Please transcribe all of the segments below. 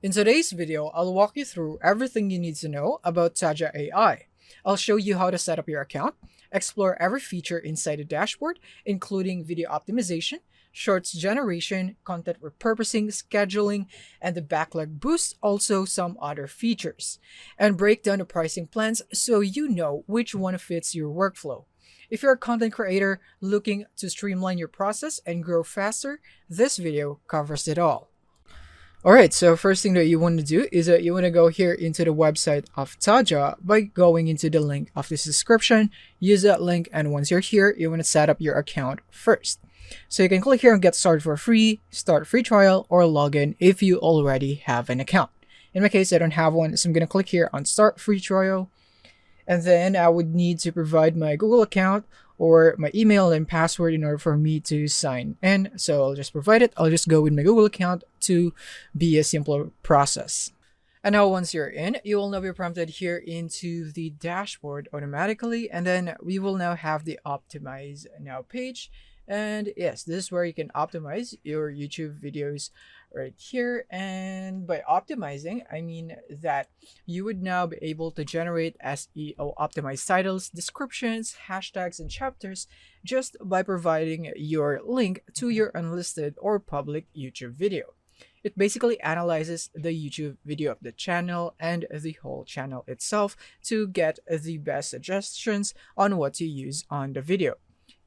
In today's video, I'll walk you through everything you need to know about Taja AI. I'll show you how to set up your account, explore every feature inside the dashboard, including video optimization, shorts generation, content repurposing, scheduling, and the backlog boost, also some other features, and break down the pricing plans so you know which one fits your workflow. If you're a content creator looking to streamline your process and grow faster, this video covers it all. All right, so first thing that you want to do is that you want to go here into the website of Taja by going into the link of this description. Use that link, and once you're here, you want to set up your account first. So you can click here and get started for free, start free trial, or login if you already have an account. In my case, I don't have one, so I'm going to click here on start free trial, and then I would need to provide my Google account or my email and password in order for me to sign in. So I'll just provide it. I'll just go with my Google account to be a simpler process. And now once you're in, you will now be prompted here into the dashboard automatically. And then we will now have the optimize now page. And yes, this is where you can optimize your YouTube videos right here. And by optimizing, I mean that you would now be able to generate SEO optimized titles, descriptions, hashtags, and chapters just by providing your link to your unlisted or public YouTube video. It basically analyzes the YouTube video of the channel and the whole channel itself to get the best suggestions on what to use on the video.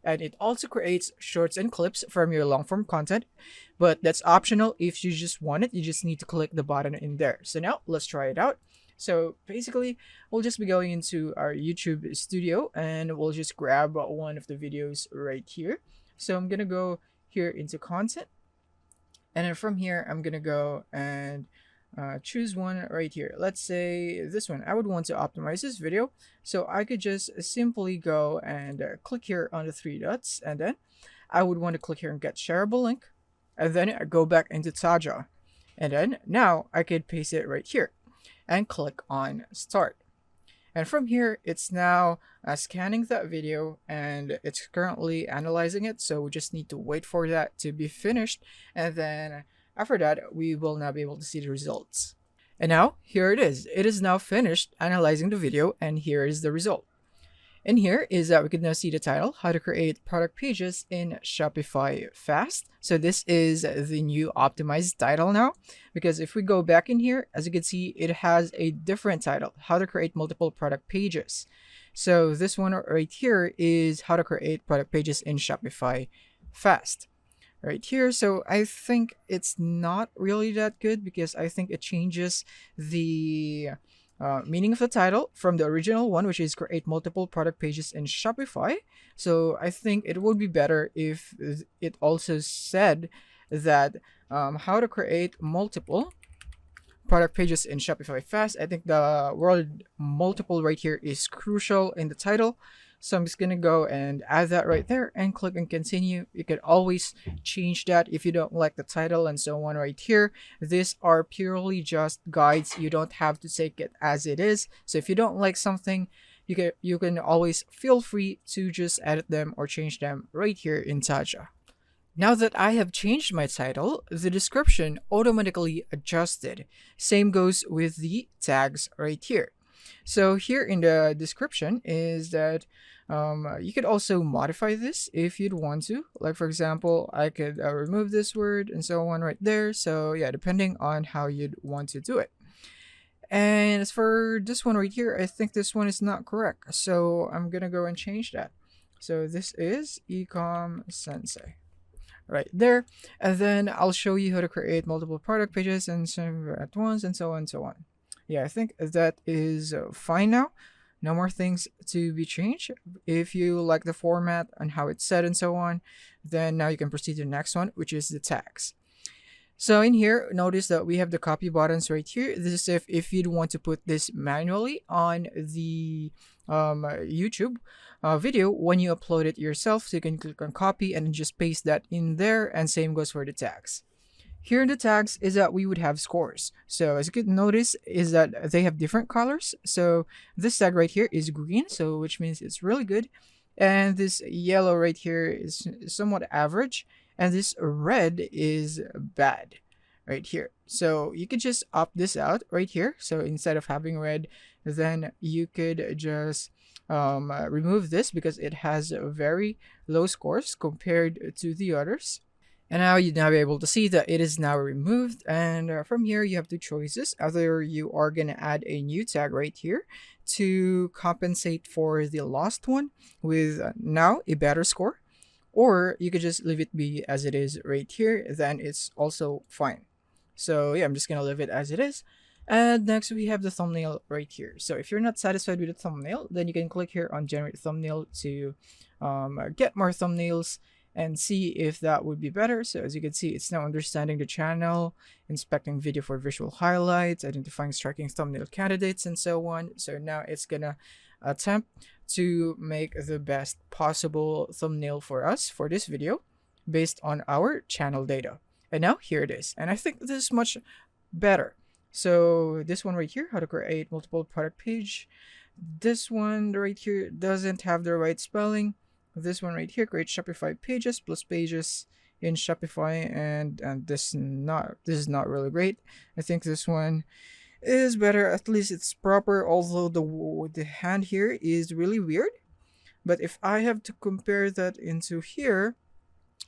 And it also creates shorts and clips from your long form content, but that's optional. If you just want it, you just need to click the button in there. So now let's try it out. So basically, we'll just be going into our YouTube studio and we'll just grab one of the videos right here. So I'm gonna go here into content, and then from here I'm gonna go and choose one right here. Let's say this one. I would want to optimize this video, so I could just simply go and click here on the three dots, and then I would want to click here and get shareable link, and then I go back into Taja, and then now I could paste it right here and click on start. And from here, it's now scanning that video and it's currently analyzing it. So we just need to wait for that to be finished. And then after that, we will now be able to see the results. And now here it is. It is now finished analyzing the video, and here is the result. And here is that we can now see the title, how to create product pages in Shopify fast. So this is the new optimized title now, because if we go back in here, as you can see, it has a different title, how to create multiple product pages. So this one right here is how to create product pages in Shopify fast right here. So I think it's not really that good because I think it changes the meaning of the title from the original one, which is create multiple product pages in Shopify. So I think it would be better if it also said that how to create multiple product pages in Shopify fast. I think the word multiple right here is crucial in the title. So I'm just going to go and add that right there and click and continue. You can always change that if you don't like the title and so on right here. These are purely just guides. You don't have to take it as it is. So if you don't like something, you can always feel free to just edit them or change them right here in Taja. Now that I have changed my title, the description automatically adjusted. Same goes with the tags right here. So here in the description is that you could also modify this if you'd want to. Like for example, I could remove this word and so on right there. So yeah, depending on how you'd want to do it. And as for this one right here, I think this one is not correct. So I'm going to go and change that. So this is Ecom Sensei right there. And then I'll show you how to create multiple product pages and some at once and so on and so on. Yeah, I think that is fine now. No more things to be changed. If you like the format and how it's set and so on, then now you can proceed to the next one, which is the tags. So in here, notice that we have the copy buttons right here. This is if you'd want to put this manually on the YouTube video when you upload it yourself. So you can click on copy and just paste that in there, and same goes for the tags. Here in the tags is that we would have scores. So as you can notice is that they have different colors. So this tag right here is green, so which means it's really good. And this yellow right here is somewhat average. And this red is bad right here. So you could just opt this out right here. So instead of having red, then you could just remove this because it has a very low scores compared to the others. And now you'd now be able to see that it is now removed. And from here, you have two choices. Either you are going to add a new tag right here to compensate for the lost one with now a better score, or you could just leave it be as it is right here. Then it's also fine. So yeah, I'm just going to leave it as it is. And next we have the thumbnail right here. So if you're not satisfied with the thumbnail, then you can click here on generate thumbnail to get more thumbnails and see if that would be better. So as you can see, it's now understanding the channel, inspecting video for visual highlights, identifying striking thumbnail candidates, and so on. So now it's gonna attempt to make the best possible thumbnail for us for this video based on our channel data. And now here it is. And I think this is much better. So this one right here, how to create multiple product page. This one right here doesn't have the right spelling. This one right here, create Shopify pages plus pages in Shopify, and this is not really great. I think this one is better. At least it's proper, although the hand here is really weird. But if I have to compare that into here,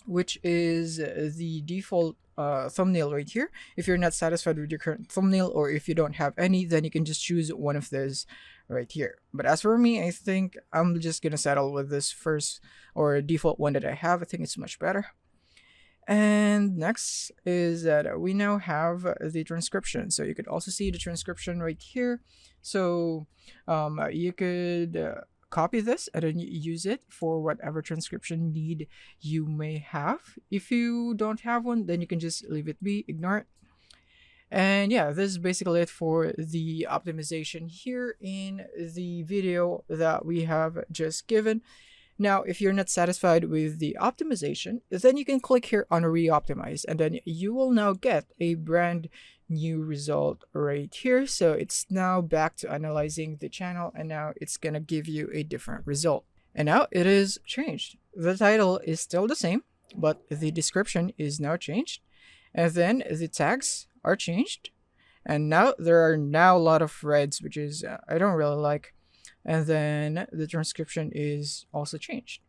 which is the default thumbnail right here, if you're not satisfied with your current thumbnail, or if you don't have any, then you can just choose one of those right here. But as for me, I think I'm just gonna settle with this first or default one that I have. I think it's much better. And next is that we now have the transcription. So you could also see the transcription right here. So you could copy this and then use it for whatever transcription need you may have. If you don't have one, then you can just leave it be, ignore it. And yeah, this is basically it for the optimization here in the video that we have just given. Now, if you're not satisfied with the optimization, then you can click here on re-optimize, and then you will now get a brand new result right here. So it's now back to analyzing the channel, and now it's gonna give you a different result. And now it is changed. The title is still the same, but the description is now changed. And then the tags are changed. And now there are now a lot of reds, which is I don't really like. And then the transcription is also changed.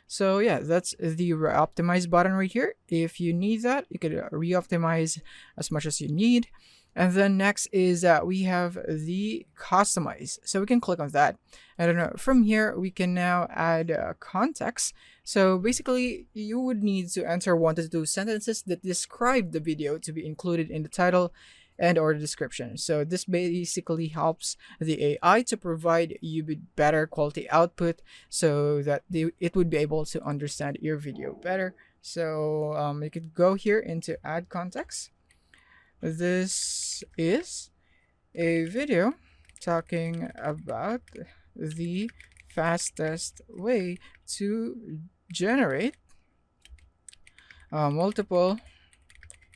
So yeah, that's the re-optimize button right here. If you need that, you could re-optimize as much as you need. And then next is that we have the customize. So we can click on that. And from here, we can now add context. So basically, you would need to enter 1 to 2 sentences that describe the video to be included in the title and or the description. So this basically helps the AI to provide you with better quality output so that it would be able to understand your video better. So you could go here into add context. This is a video talking about the fastest way to generate multiple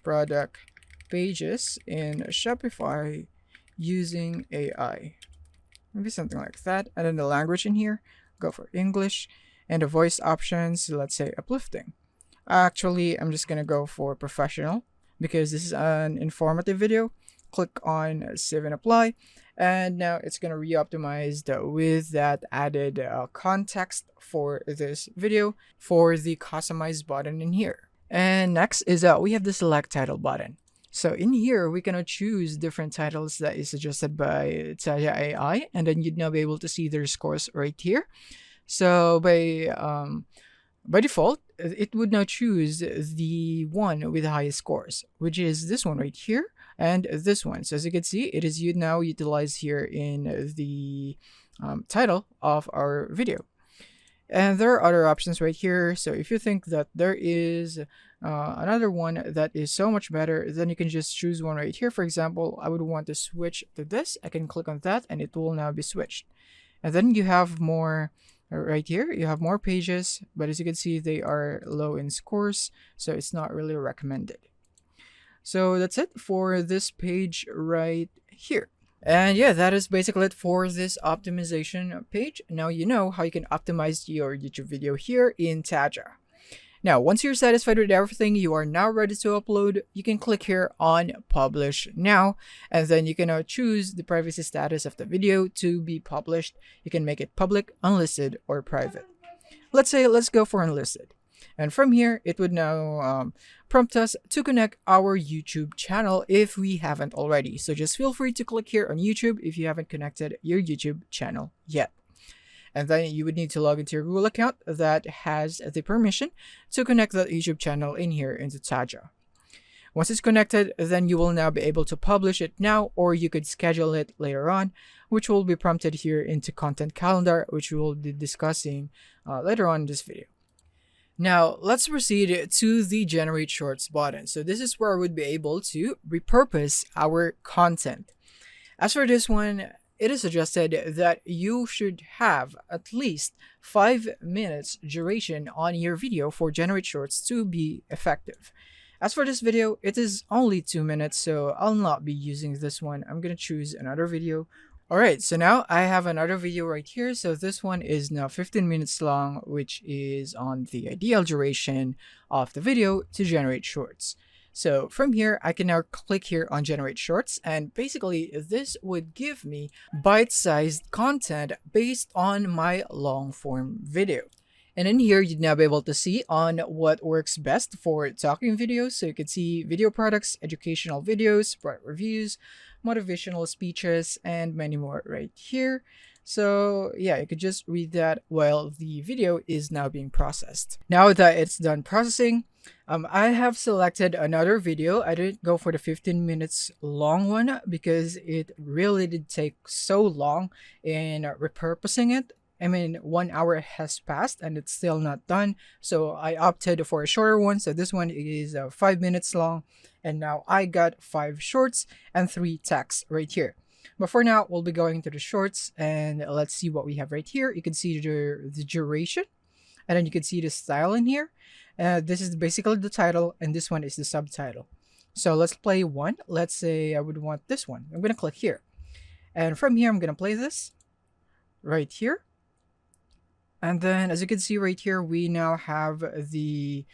product pages in Shopify using AI. Maybe something like that. And then the language in here, go for English. And the voice options, let's say uplifting. Actually, I'm just gonna go for professional because this is an informative video. Click on save and apply. And now it's gonna re-optimize with that added context for this video for the customize button in here. And next is we have the select title button. So in here, we can choose different titles that is suggested by taja.ai, and then you'd now be able to see their scores right here. So by default, it would now choose the one with the highest scores, which is this one right here and this one. So as you can see, it is now utilized here in the title of our video. And there are other options right here. So if you think that there is another one that is so much better, then you can just choose one right here. For example, I would want to switch to this. I can click on that and it will now be switched. And then you have more right here. You have more pages, but as you can see, they are low in scores. So it's not really recommended. So that's it for this page right here. And yeah, that is basically it for this optimization page. Now you know how you can optimize your YouTube video here in Taja. Now, once you're satisfied with everything, you are now ready to upload. You can click here on publish now, and then you can now choose the privacy status of the video to be published. You can make it public, unlisted, or private. Let's go for unlisted. And from here, it would now prompt us to connect our YouTube channel if we haven't already. So just feel free to click here on YouTube if you haven't connected your YouTube channel yet. And then you would need to log into your Google account that has the permission to connect that YouTube channel in here into Taja. Once it's connected, then you will now be able to publish it now, or you could schedule it later on, which will be prompted here into content calendar, which we will be discussing later on in this video. Now, let's proceed to the generate shorts button. So this is where I would be able to repurpose our content. As for this one, it is suggested that you should have at least 5 minutes duration on your video for generate shorts to be effective. As for this video, it is only 2 minutes, so I'll not be using this one. I'm gonna choose another video. Alright, so now I have another video right here. So this one is now 15 minutes long, which is on the ideal duration of the video to generate shorts. So from here, I can now click here on generate shorts, and basically this would give me bite-sized content based on my long form video. And in here, you'd now be able to see on what works best for talking videos. So you can see video products, educational videos, product reviews, motivational speeches, and many more right here. So yeah, you could just read that while the video is now being processed. Now that it's done processing, I have selected another video. I didn't go for the 15 minutes long one because it really did take so long in repurposing it. I mean, 1 hour has passed and it's still not done. So I opted for a shorter one. So this one is 5 minutes long. And now I got 5 shorts and 3 texts right here. But for now, we'll be going to the shorts and let's see what we have right here. You can see the duration, and then you can see the style in here. This is basically the title, and this one is the subtitle. So let's play one. Let's say I would want this one. I'm going to click here. And from here, I'm going to play this right here. And then as you can see right here, we now have the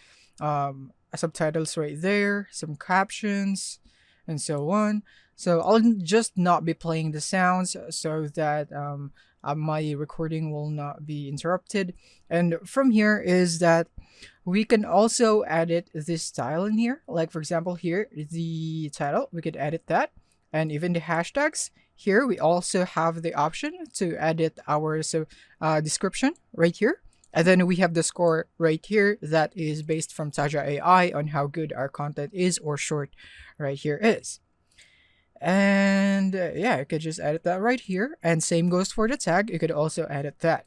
subtitles right there, some captions, and so on. So I'll just not be playing the sounds so that my recording will not be interrupted. And from here is that we can also edit this style in here. Like for example, here, the title, we could edit that. And even the hashtags. Here, we also have the option to edit our description right here. And then we have the score right here that is based from taja.ai on how good our content is or short right here is. And yeah, you could just edit that right here. And same goes for the tag. You could also edit that.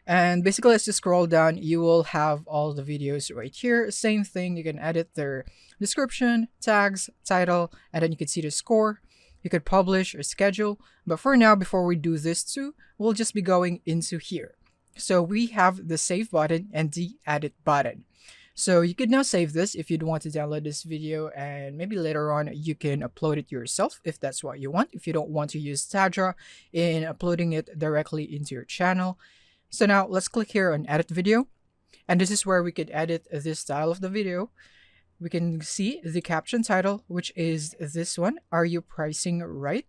And basically, as you scroll down, you will have all the videos right here. Same thing, you can edit their description, tags, title, and then you can see the score. You could publish or schedule. But for now, before we do this too, we'll just be going into here. So we have the save button and the edit button. So you could now save this if you'd want to download this video, and maybe later on you can upload it yourself if that's what you want, if you don't want to use Taja in uploading it directly into your channel. So now let's click here on edit video, and this is where we could edit this style of the video. We can see the caption title, which is this one, Are You Pricing Right?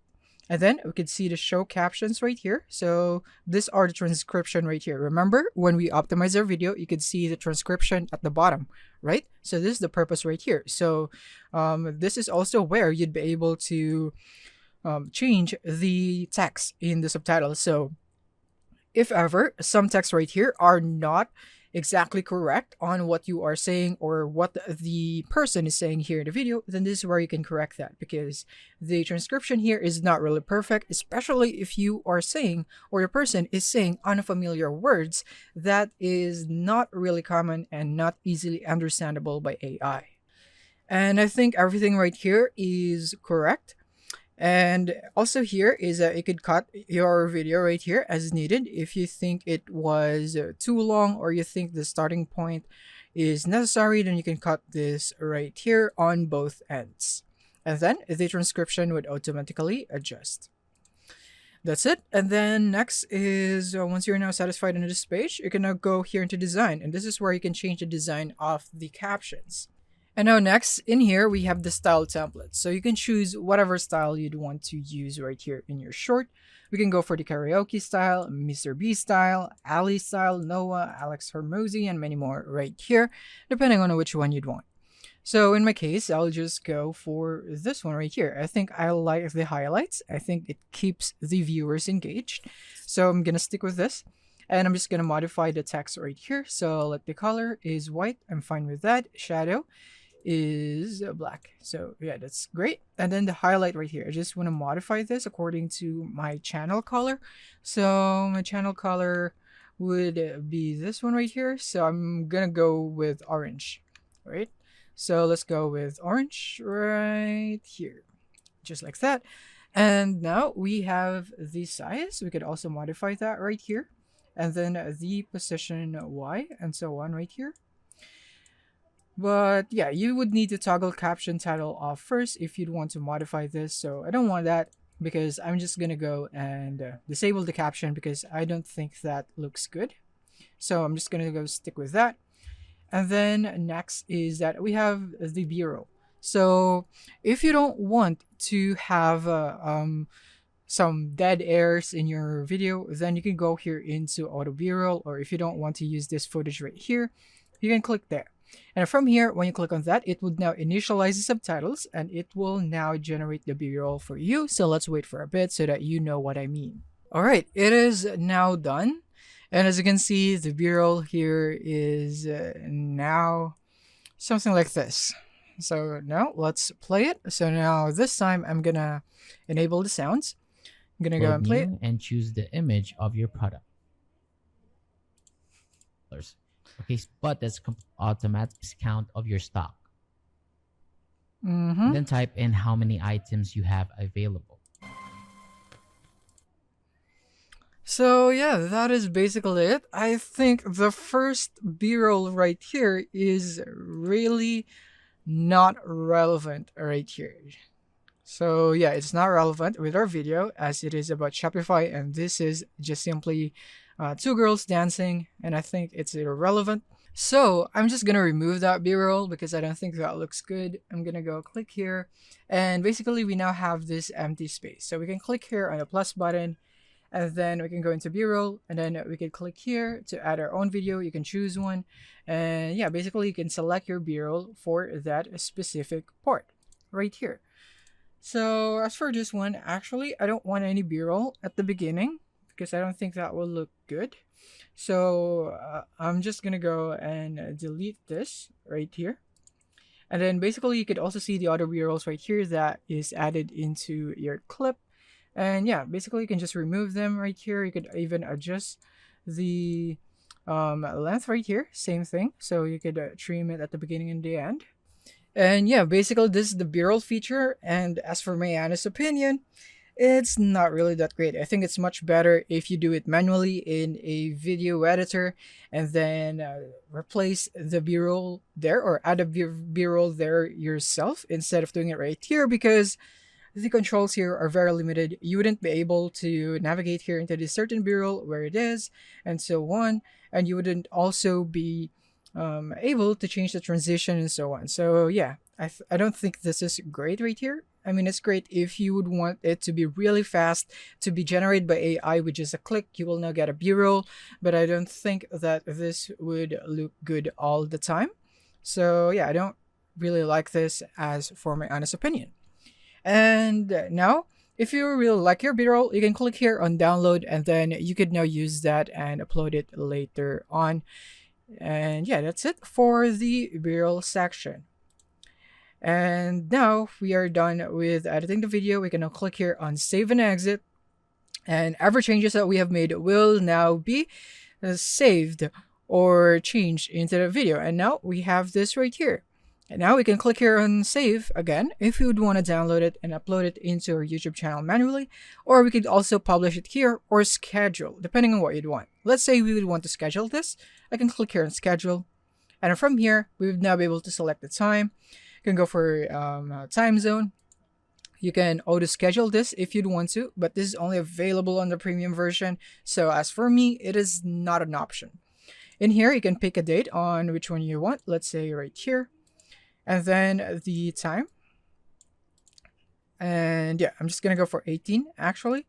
And then we could see the show captions right here. So these are the transcription right here. Remember, when we optimize our video, you could see the transcription at the bottom, right? So this is the purpose right here. So this is also where you'd be able to change the text in the subtitles. So if ever some texts right here are not exactly correct on what you are saying or what the person is saying here in the video, then this is where you can correct that, because the transcription here is not really perfect, especially if you are saying or the person is saying unfamiliar words that is not really common and not easily understandable by AI. And I think everything right here is correct. And also here is that you could cut your video right here as needed if you think it was too long or you think the starting point is necessary. Then you can cut this right here on both ends, and then the transcription would automatically adjust. That's it. And then next is once you're now satisfied on this page, you can now go here into design. And this is where you can change the design of the captions. And now next in here, we have the style template. So you can choose whatever style you'd want to use right here in your short. We can go for the karaoke style, Mr. B style, Ali style, Noah, Alex Hormozy, and many more right here, depending on which one you'd want. So in my case, I'll just go for this one right here. I think I like the highlights. I think it keeps the viewers engaged. So I'm going to stick with this. And I'm just going to modify the text right here. So like the color is white. I'm fine with that. Shadow is black. So yeah, that's great. And then the highlight right here. I just want to modify this according to my channel color. So my channel color would be this one right here. So I'm going to go with orange, right? So let's go with orange right here, just like that. And now we have the size. We could also modify that right here. And then the position Y and so on right here. But yeah, you would need to toggle caption title off first if you'd want to modify this. So I don't want that because I'm just going to go and disable the caption because I don't think that looks good. So I'm just going to go stick with that. And then next is that we have the B-roll. So if you don't want to have some dead airs in your video, then you can go here into auto B-roll, or if you don't want to use this footage right here, you can click there. And from here, when you click on that, it would now initialize the subtitles and it will now generate the B-roll for you. So let's wait for a bit so that you know what I mean. All right, it is now done. And as you can see, the B-roll here is now something like this. So now let's play it. So now this time I'm gonna enable the sounds. I'm gonna go and play it. And choose the image of your product. Okay, but that's automatic count of your stock. Then type in how many items you have available. So yeah, that is basically it. I think the first B-roll right here is really not relevant right here. So yeah, it's not relevant with our video as it is about Shopify, and this is just simply two girls dancing, and I think it's irrelevant. So I'm just gonna remove that B-roll because I don't think that looks good. I'm gonna go click here, and basically we now have this empty space. So we can click here on the plus button, and then we can go into B-roll, and then we can click here to add our own video. You can choose one, and yeah, basically you can select your B-roll for that specific part right here. So as for this one, actually I don't want any B-roll at the beginning because I don't think that will look good. So I'm just gonna go and delete this right here. And then basically you could also see the other B-rolls right here that is added into your clip. And yeah, basically you can just remove them right here. You could even adjust the length right here, same thing. So you could trim it at the beginning and the end. And yeah, basically this is the B-roll feature. And as for my honest opinion, it's not really that great. I think it's much better if you do it manually in a video editor and then replace the B-roll there or add a B-roll there yourself instead of doing it right here, because the controls here are very limited. You wouldn't be able to navigate here into this certain B-roll where it is and so on, and you wouldn't also be able to change the transition and so on. So yeah, I don't think this is great right here. I mean, it's great if you would want it to be really fast, to be generated by AI with just a click. You will now get a B-roll, but I don't think that this would look good all the time. So yeah, I don't really like this as for my honest opinion. And now, if you really like your B-roll, you can click here on download, and then you could now use that and upload it later on. And yeah, that's it for the B-roll section. And now we are done with editing the video. We can now click here on save and exit, and every changes that we have made will now be saved or changed into the video. And now we have this right here. And now we can click here on save again if you would want to download it and upload it into our YouTube channel manually, or we could also publish it here or schedule, depending on what you'd want. Let's say we would want to schedule this. I can click here on schedule, and from here we would now be able to select the time. You can go for time zone. You can auto schedule this if you'd want to, but this is only available on the premium version. So as for me, it is not an option. In here, you can pick a date on which one you want. Let's say right here. And then the time. And yeah, I'm just going to go for 18 actually.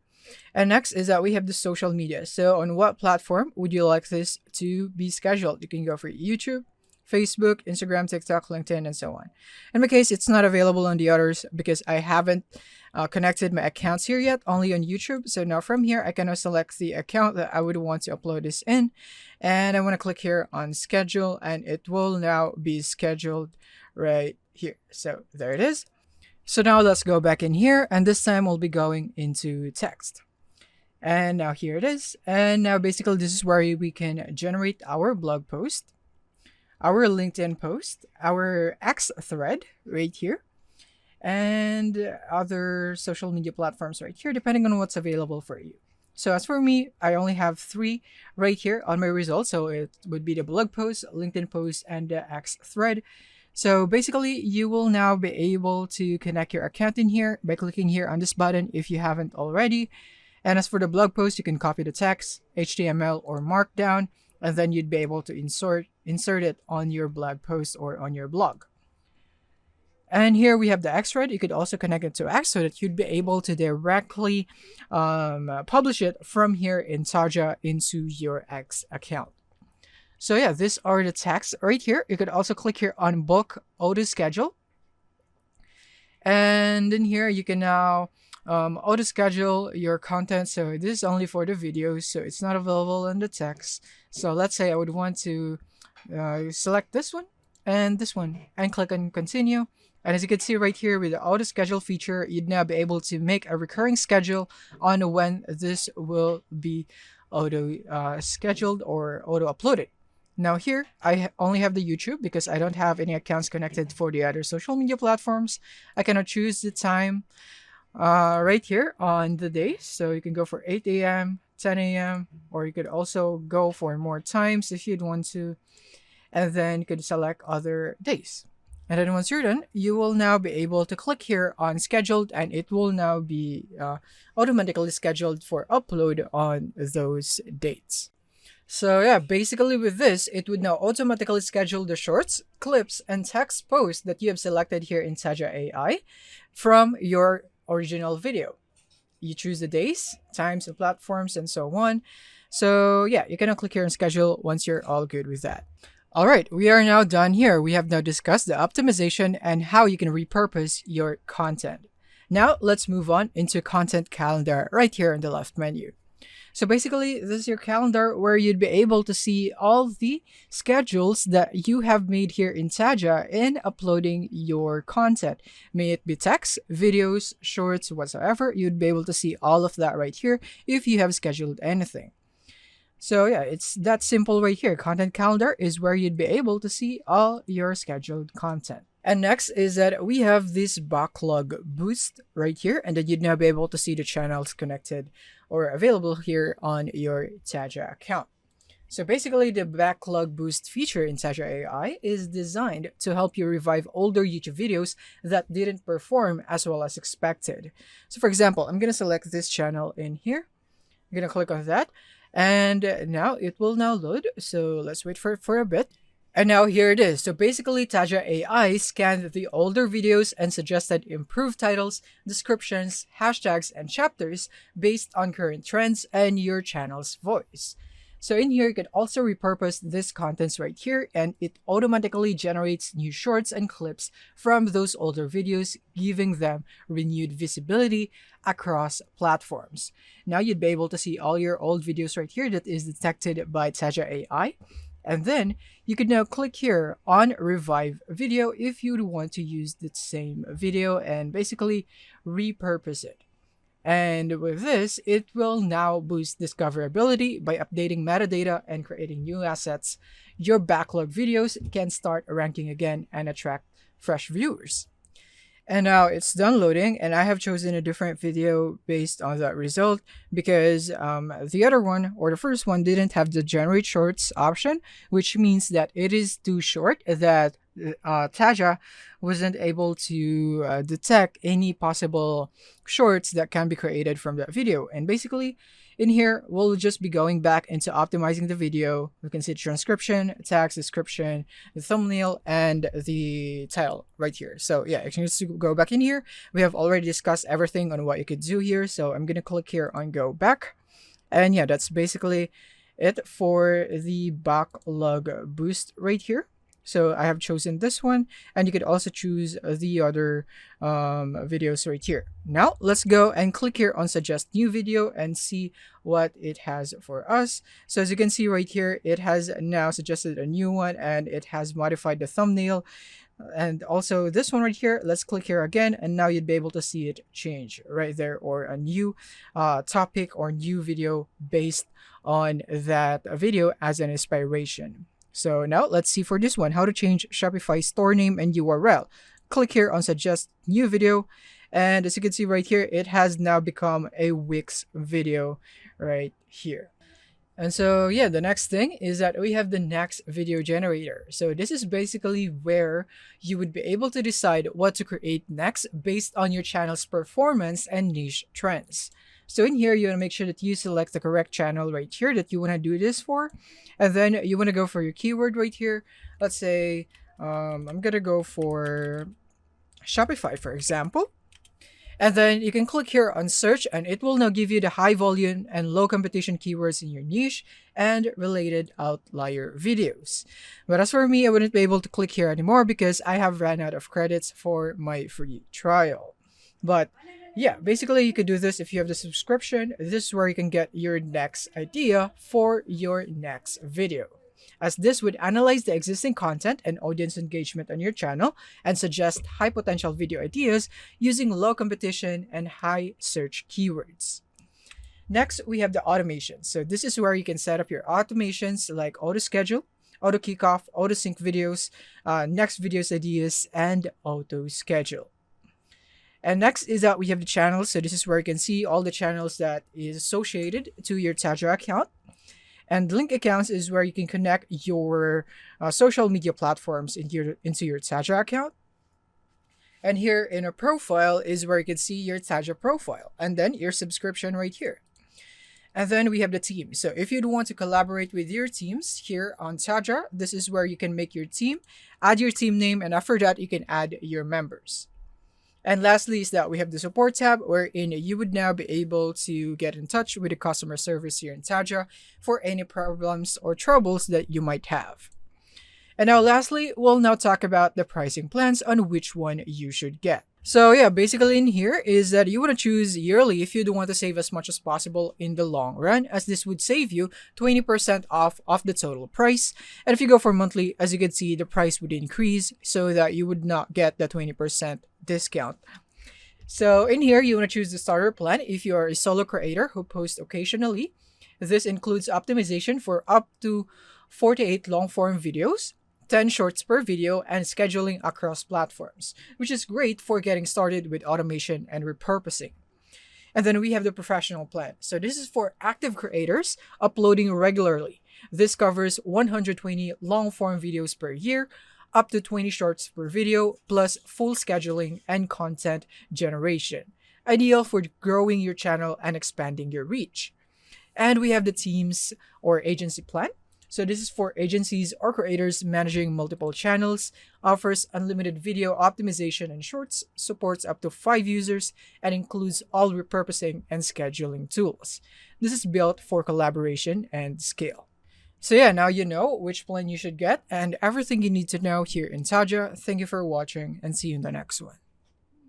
And next is that we have the social media. So on what platform would you like this to be scheduled? You can go for YouTube, Facebook, Instagram, TikTok, LinkedIn, and so on. In my case, it's not available on the others because I haven't connected my accounts here yet, only on YouTube. So now from here, I can now select the account that I would want to upload this in. And I want to click here on schedule, and it will now be scheduled right here. So there it is. So now let's go back in here, and this time we'll be going into text. And now here it is. And now basically this is where we can generate our blog post, our LinkedIn post, our X thread right here, and other social media platforms right here, depending on what's available for you. So as for me, I only have 3 right here on my results. So it would be the blog post, LinkedIn post, and the X thread. So basically, you will now be able to connect your account in here by clicking here on this button if you haven't already. And as for the blog post, you can copy the text, HTML, or Markdown, and then you'd be able to insert it on your blog post or on your blog. And here we have the X thread. You could also connect it to X so that you'd be able to directly publish it from here in Taja into your X account. So yeah, these are the texts right here. You could also click here on book auto schedule. And in here, you can now auto schedule your content. So this is only for the videos, so it's not available in the text. So let's say I would want to select this one and click on continue. And as you can see right here with the auto schedule feature, you'd now be able to make a recurring schedule on when this will be auto scheduled or auto uploaded. Now here, I only have the YouTube because I don't have any accounts connected for the other social media platforms. I cannot choose the time right here on the day. So you can go for 8 a.m., 10 a.m., or you could also go for more times if you'd want to. And then you could select other days. And then once you're done, you will now be able to click here on scheduled, and it will now be automatically scheduled for upload on those dates. So yeah, basically with this, it would now automatically schedule the shorts, clips, and text posts that you have selected here in taja.ai from your original video. You choose the days, times, and platforms, and so on. So yeah, you can now click here on schedule once you're all good with that. All right, we are now done here. We have now discussed the optimization and how you can repurpose your content. Now let's move on into content calendar right here in the left menu. So basically, this is your calendar where you'd be able to see all the schedules that you have made here in Taja in uploading your content. May it be text, videos, shorts, whatsoever, you'd be able to see all of that right here if you have scheduled anything. So yeah, it's that simple right here. Content calendar is where you'd be able to see all your scheduled content. And next is that we have this backlog boost right here, and then you'd now be able to see the channels connected or available here on your Taja account. So basically, the backlog boost feature in taja.ai is designed to help you revive older YouTube videos that didn't perform as well as expected. So for example, I'm going to select this channel in here. I'm going to click on that. And now it will now load. So let's wait for a bit. And now here it is. So basically, taja.ai scanned the older videos and suggested improved titles, descriptions, hashtags, and chapters based on current trends and your channel's voice. So in here, you can also repurpose this contents right here, and it automatically generates new shorts and clips from those older videos, giving them renewed visibility across platforms. Now you'd be able to see all your old videos right here that is detected by taja.ai. And then you can now click here on revive video if you want to use the same video and basically repurpose it. And with this, it will now boost discoverability by updating metadata and creating new assets. Your backlog videos can start ranking again and attract fresh viewers. And now it's done loading, and I have chosen a different video based on that result because the other one, or the first one, didn't have the generate shorts option, which means that it is too short that Taja wasn't able to detect any possible shorts that can be created from that video. And basically, in here, we'll just be going back into optimizing the video. We can see transcription, text, description, the thumbnail, and the title right here. So yeah, if you just go back in here, we have already discussed everything on what you could do here. So I'm gonna click here on go back. And yeah, that's basically it for the backlog boost right here. So I have chosen this one, and you could also choose the other videos right here. Now let's go and click here on suggest new video and see what it has for us. So as you can see right here, it has now suggested a new one, and it has modified the thumbnail. And also this one right here, let's click here again, and now you'd be able to see it change right there, or a new topic or new video based on that video as an inspiration. So now let's see for this one, how to change Shopify store name and URL. Click here on suggest new video, and as you can see right here, it has now become a Wix video right here. And so yeah, the next thing is that we have the next video generator. So this is basically where you would be able to decide what to create next based on your channel's performance and niche trends. So in here, you want to make sure that you select the correct channel right here that you want to do this for. And then you want to go for your keyword right here. Let's say I'm going to go for Shopify, for example. And then you can click here on search, and it will now give you the high volume and low competition keywords in your niche and related outlier videos. But as for me, I wouldn't be able to click here anymore because I have ran out of credits for my free trial. But yeah, basically you could do this if you have the subscription. This is where you can get your next idea for your next video, as this would analyze the existing content and audience engagement on your channel and suggest high potential video ideas using low competition and high search keywords. Next, we have the automation. So this is where you can set up your automations like auto schedule, auto kickoff, auto sync videos, next videos ideas, and auto schedule. And next is that we have the channels. So this is where you can see all the channels that is associated to your Taja account. And link accounts is where you can connect your social media platforms into your Taja account. And here in a profile is where you can see your Taja profile, and then your subscription right here. And then we have the team. So if you'd want to collaborate with your teams here on Taja, this is where you can make your team, add your team name, and after that, you can add your members. And lastly is that we have the support tab, wherein you would now be able to get in touch with the customer service here in Taja for any problems or troubles that you might have. And now lastly, we'll now talk about the pricing plans on which one you should get. So yeah, basically in here is that you want to choose yearly if you do want to save as much as possible in the long run, as this would save you 20% off the total price. And if you go for monthly, as you can see, the price would increase so that you would not get the 20% discount. So in here, you want to choose the starter plan if you are a solo creator who posts occasionally. This includes optimization for up to 48 long-form videos, 10 shorts per video, and scheduling across platforms, which is great for getting started with automation and repurposing. And then we have the professional plan. So this is for active creators uploading regularly. This covers 120 long-form videos per year, up to 20 shorts per video, plus full scheduling and content generation. Ideal for growing your channel and expanding your reach. And we have the teams or agency plan. So this is for agencies or creators managing multiple channels, offers unlimited video optimization and shorts, supports up to 5 users, and includes all repurposing and scheduling tools. This is built for collaboration and scale. So yeah, now you know which plan you should get and everything you need to know here in Taja. Thank you for watching and see you in the next one.